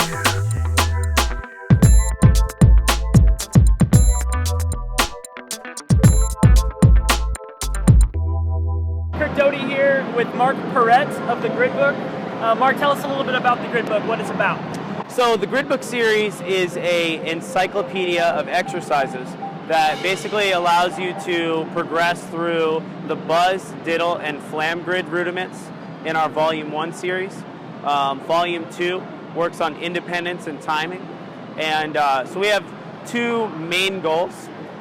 Here with Mark Perret of the Grid Book. Mark, tell us a little bit about the Grid Book, what it's about. So the Grid Book series is an encyclopedia of exercises that basically allows you to progress through the buzz, diddle, and flam grid rudiments in our Volume 1 series. Volume 2 works on independence and timing. And so we have two main goals.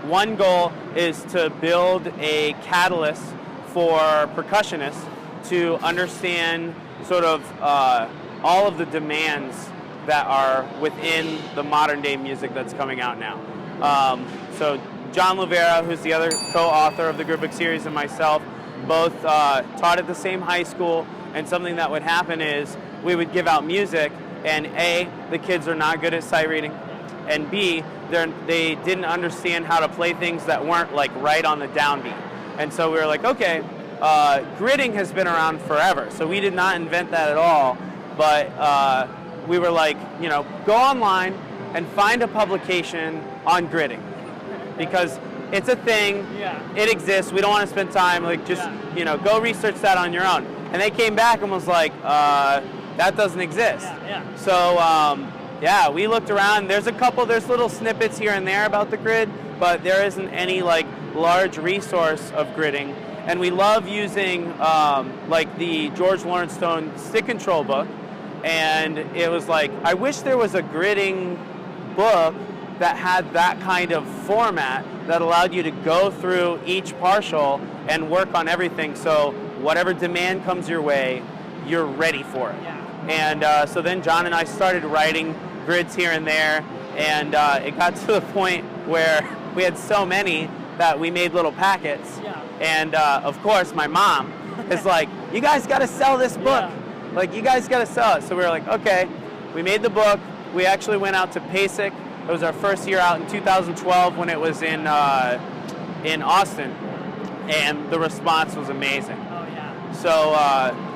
One goal is to build a catalyst for percussionists to understand sort of all of the demands that are within the modern day music that's coming out now. So John Lovera, who's the other co-author of the Grid Book series, and myself both taught at the same high school, and something that would happen is we would give out music, and A, the kids are not good at sight reading, and B, they didn't understand how to play things that weren't like right on the downbeat. And so we were like, okay, gridding has been around forever, so we did not invent that at all, but we were like, you know, go online and find a publication on gridding, because it's a thing, it exists, we don't want to spend time, like just, you know, go research that on your own. And they came back and was like, that doesn't exist. So, yeah, we looked around, there's little snippets here and there about the grid, but there isn't any like large resource of gridding. And we love using like the George Lawrence Stone stick control book, and it was like, I wish there was a gridding book that had that kind of format that allowed you to go through each partial and work on everything, so whatever demand comes your way, you're ready for it. And so then John and I started writing grids here and there, and it got to the point where we had so many that we made little packets. And of course my mom is like, you guys got to sell this book. Like, you guys got to sell it. So we were like, okay. We made the book. We actually went out to PASIC. It was our first year out in 2012 when it was in Austin, and the response was amazing. So,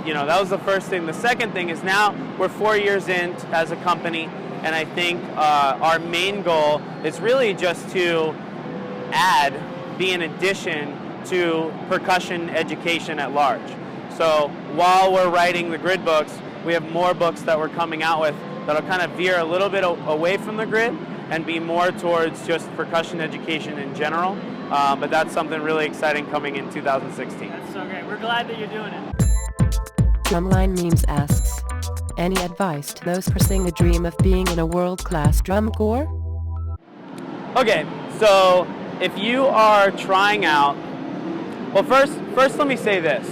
you know, that was the first thing. The second thing is now we're 4 years in as a company, and I think our main goal is really just to be an addition to percussion education at large. So while we're writing the grid books, we have more books that we're coming out with that'll kind of veer a little bit away from the grid and be more towards just percussion education in general. But that's something really exciting coming in 2016. That's so great. We're glad that you're doing it. Drumline Memes asks, any advice to those pursuing the dream of being in a world-class drum corps? Okay, so if you are trying out, well, first let me say this.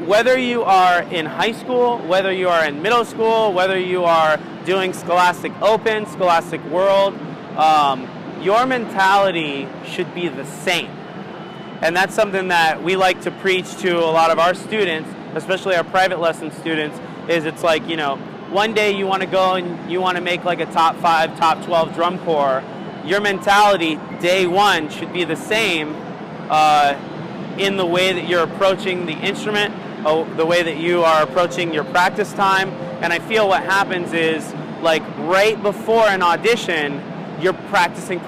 Whether you are in high school, whether you are in middle school, whether you are doing Scholastic Open, Scholastic World, your mentality should be the same. And that's something that we like to preach to a lot of our students, especially our private lesson students, is it's like, you know, one day you want to go and you want to make like a top 5, top 12 drum corps. Your mentality, day one, should be the same in the way that you're approaching the instrument, the way that you are approaching your practice time. And I feel what happens is, like, right before an audition, you're practicing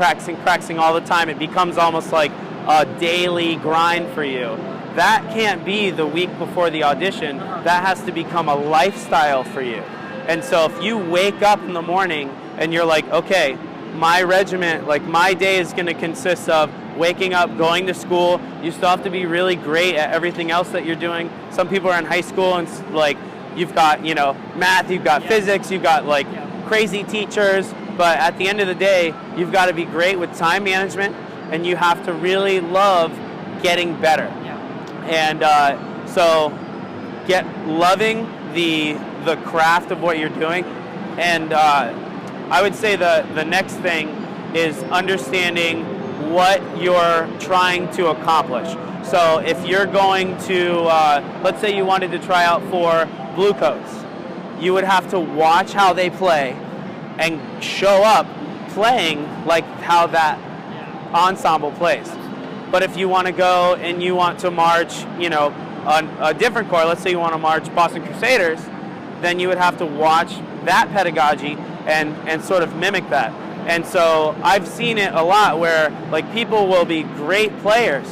all the time. It becomes almost like a daily grind for you. That can't be the week before the audition. That has to become a lifestyle for you. And so if you wake up in the morning and you're like, okay, my regiment, like my day is going to consist of waking up, going to school. You still have to be really great at everything else that you're doing. Some people are in high school and like you've got, you know, math, you've got physics, you've got like crazy teachers. But at the end of the day, you've got to be great with time management, and you have to really love getting better. And so loving the craft of what you're doing. And I would say the next thing is understanding what you're trying to accomplish. So if you're going to, let's say you wanted to try out for Bluecoats, you would have to watch how they play and show up playing like how that ensemble plays. But if you want to go and you want to march, you know, on a different corps, let's say you want to march Boston Crusaders, then you would have to watch that pedagogy and sort of mimic that. And so I've seen it a lot where like people will be great players,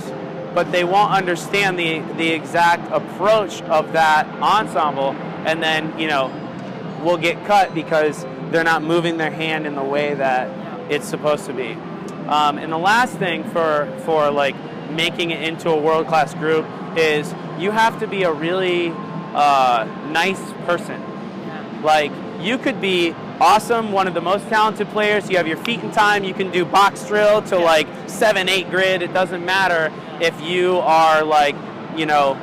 but they won't understand the exact approach of that ensemble, and then, you know, will get cut because they're not moving their hand in the way that it's supposed to be. And the last thing for like making it into a world-class group is you have to be a really nice person. Like, you could be awesome, one of the most talented players, you have your feet in time, you can do box drill to like 7-8 grid, it doesn't matter if you are like, you know,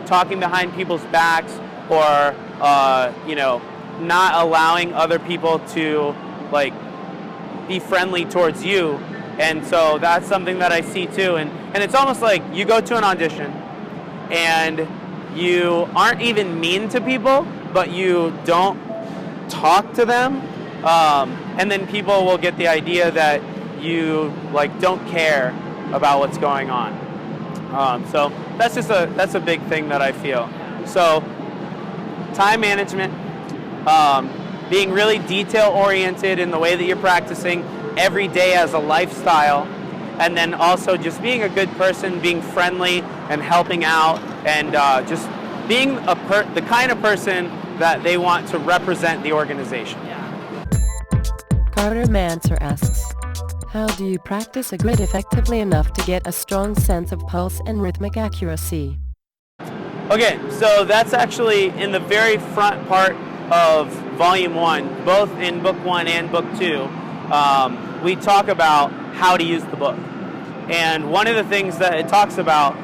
talking behind people's backs or, you know, not allowing other people to like be friendly towards you. And so that's something that I see too. And it's almost like you go to an audition and you aren't even mean to people, but you don't talk to them. And then people will get the idea that you like don't care about what's going on. So that's a big thing that I feel. So time management, being really detail oriented in the way that you're practicing every day as a lifestyle, and then also just being a good person, being friendly and helping out, and just being the kind of person that they want to represent the organization. Carter Manser asks, how do you practice a grid effectively enough to get a strong sense of pulse and rhythmic accuracy? Okay, so that's actually in the very front part of Volume 1, both in Book 1 and Book 2. We talk about how to use the book. And one of the things that it talks about,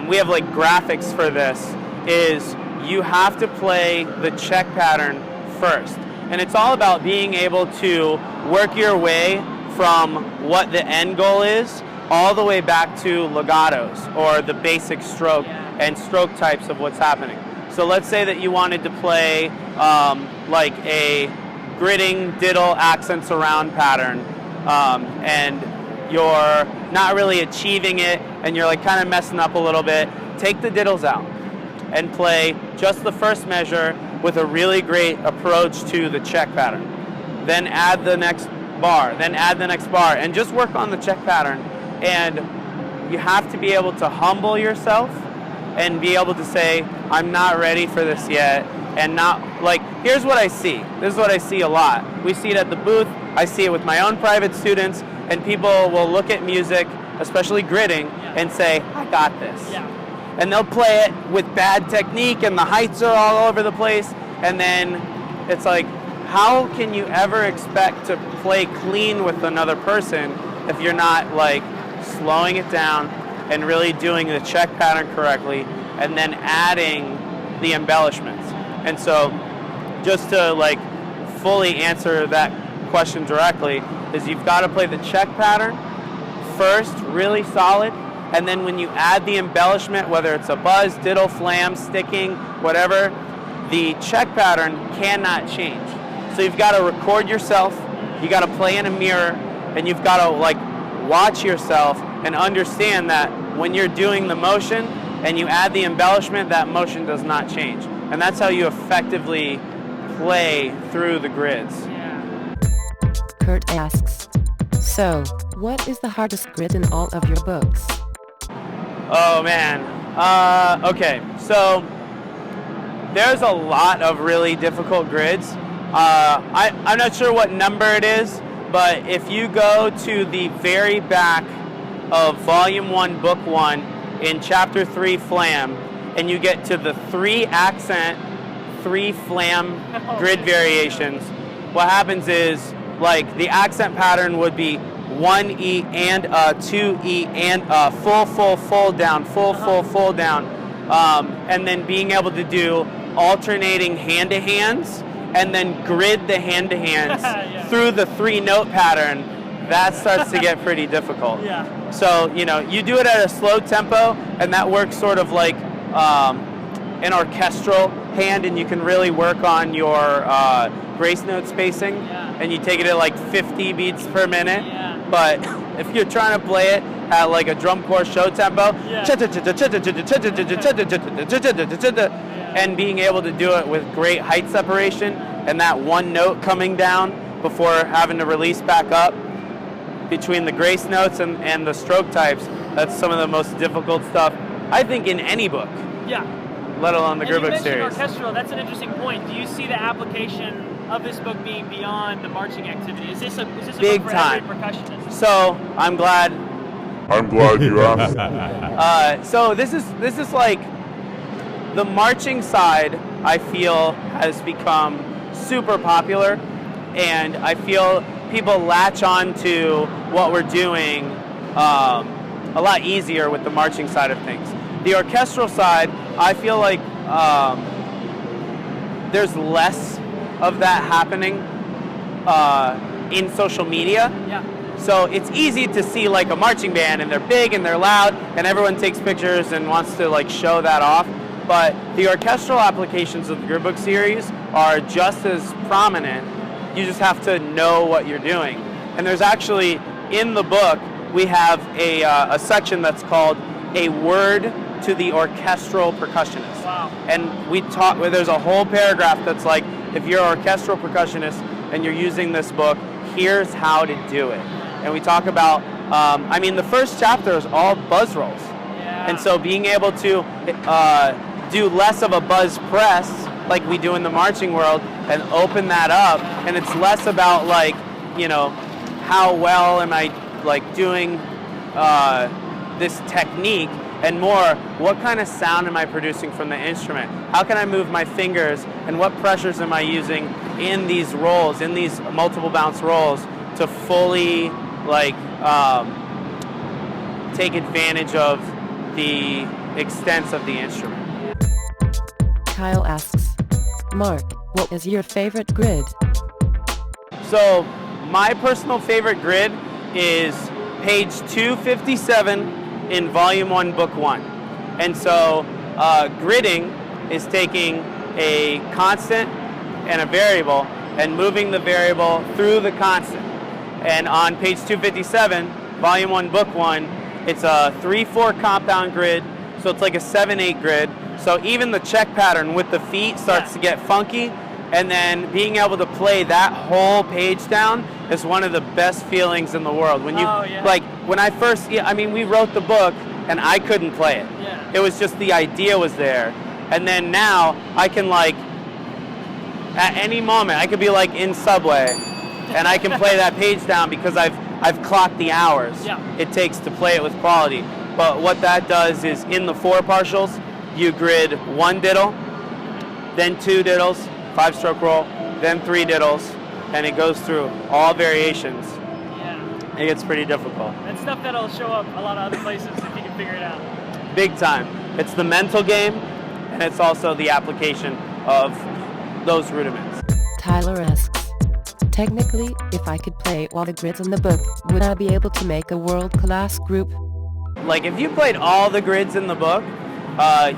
we have like graphics for this, is you have to play the check pattern first. And it's all about being able to work your way from what the end goal is all the way back to legatos, or the basic stroke and stroke types of what's happening. So let's say that you wanted to play like a gridding diddle accents around pattern, and you're not really achieving it and you're like kind of messing up a little bit. Take the diddles out and play just the first measure with a really great approach to the check pattern. Then add the next bar, then add the next bar, and just work on the check pattern. And you have to be able to humble yourself and be able to say, I'm not ready for this yet, and not, like, here's what I see. This is what I see a lot. We see it at the booth, I see it with my own private students, and people will look at music, especially gridding, and say, I got this. And they'll play it with bad technique, and the heights are all over the place, and then it's like, how can you ever expect to play clean with another person if you're not like slowing it down and really doing the check pattern correctly and then adding the embellishments? And so just to like fully answer that question directly is you've got to play the check pattern first, really solid, and then when you add the embellishment, whether it's a buzz, diddle, flam, sticking, whatever, the check pattern cannot change. So you've got to record yourself, you got to play in a mirror, and you've got to like watch yourself and understand that when you're doing the motion and you add the embellishment, that motion does not change. And that's how you effectively play through the grids. Kurt asks, so what is the hardest grid in all of your books? Oh man, okay, so there's a lot of really difficult grids. I'm not sure what number it is, but if you go to the very back of Volume 1, Book 1, in Chapter 3, Flam, and you get to the 3 accent, 3 flam grid variations, what happens is, like, the accent pattern would be 1 E and a, 2 E and a, full, full, full down, full, full, full down, and then being able to do alternating hand-to-hands, and then grid the hand-to-hands through the 3-note pattern, that starts to get pretty difficult. So, you know, you do it at a slow tempo, and that works sort of like an orchestral hand, and you can really work on your grace note spacing, and you take it at like 50 beats per minute. But if you're trying to play it at like a drum corps show tempo, and being able to do it with great height separation and that one note coming down before having to release back up, between the grace notes and the stroke types, that's some of the most difficult stuff, I think, in any book. Yeah. Let alone the And Grid you Book mentioned series. orchestral. That's an interesting point. Do you see the application of this book being beyond the marching activity? Is this a Big book for time. every percussionist? So I'm glad you asked. So this is like the marching side. I feel has become super popular, and I feel people latch on to what we're doing a lot easier with the marching side of things. The orchestral side, I feel like there's less of that happening in social media. Yeah. So it's easy to see like a marching band, and they're big and they're loud, and everyone takes pictures and wants to like show that off. But the orchestral applications of the Grid Book series are just as prominent. You just have to know what you're doing. And there's actually, in the book, we have a section that's called A Word to the Orchestral Percussionist. Wow. And we talk, where there's a whole paragraph that's like, if you're an orchestral percussionist and you're using this book, here's how to do it. And we talk about, I mean, the first chapter is all buzz rolls. Yeah. And so being able to do less of a buzz press like we do in the marching world and open that up, and it's less about like, you know, how well am I like doing this technique, and more, what kind of sound am I producing from the instrument? How can I move my fingers, and what pressures am I using in these rolls, in these multiple bounce rolls, to fully like take advantage of the extents of the instrument. Kyle asks, Mark, what is your favorite grid? So my personal favorite grid is page 257 in Volume 1, Book 1. And so gridding is taking a constant and a variable and moving the variable through the constant. And on page 257, Volume 1, Book 1, it's a 3/4 compound grid, so it's like a 7/8 grid. So even the check pattern with the feet starts to get funky, and then being able to play that whole page down is one of the best feelings in the world. When you like, when I first, I mean, we wrote the book and I couldn't play it. Yeah. It was just the idea was there, and then now I can like, at any moment, I could be like in Subway, and I can play that page down because I've clocked the hours it takes to play it with quality. But what that does is, in the 4 partials, you grid 1 diddle, then 2 diddles, 5-stroke roll, then 3 diddles, and it goes through all variations. Yeah. It gets pretty difficult. That's stuff that'll show up a lot of other places if you can figure it out. Big time. It's the mental game, and it's also the application of those rudiments. Tyler asks, technically, if I could play all the grids in the book, would I be able to make a world-class group? Like, if you played all the grids in the book,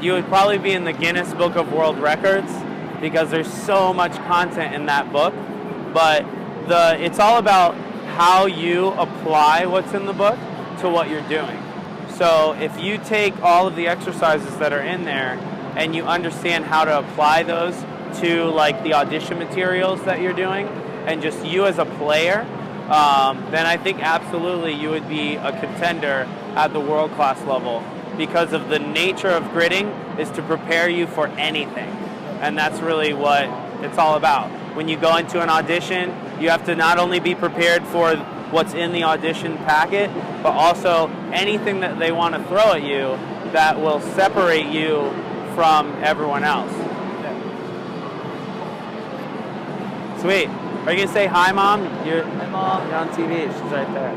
you would probably be in the Guinness Book of World Records, because there's so much content in that book. But it's all about how you apply what's in the book to what you're doing. So if you take all of the exercises that are in there and you understand how to apply those to like the audition materials that you're doing, and just you as a player, then I think absolutely you would be a contender at the world-class level, because of the nature of gridding is to prepare you for anything. And that's really what it's all about. When you go into an audition, you have to not only be prepared for what's in the audition packet, but also anything that they want to throw at you that will separate you from everyone else. Sweet. Are you going to say hi, Mom? Hi, Mom. You're on TV. She's right there.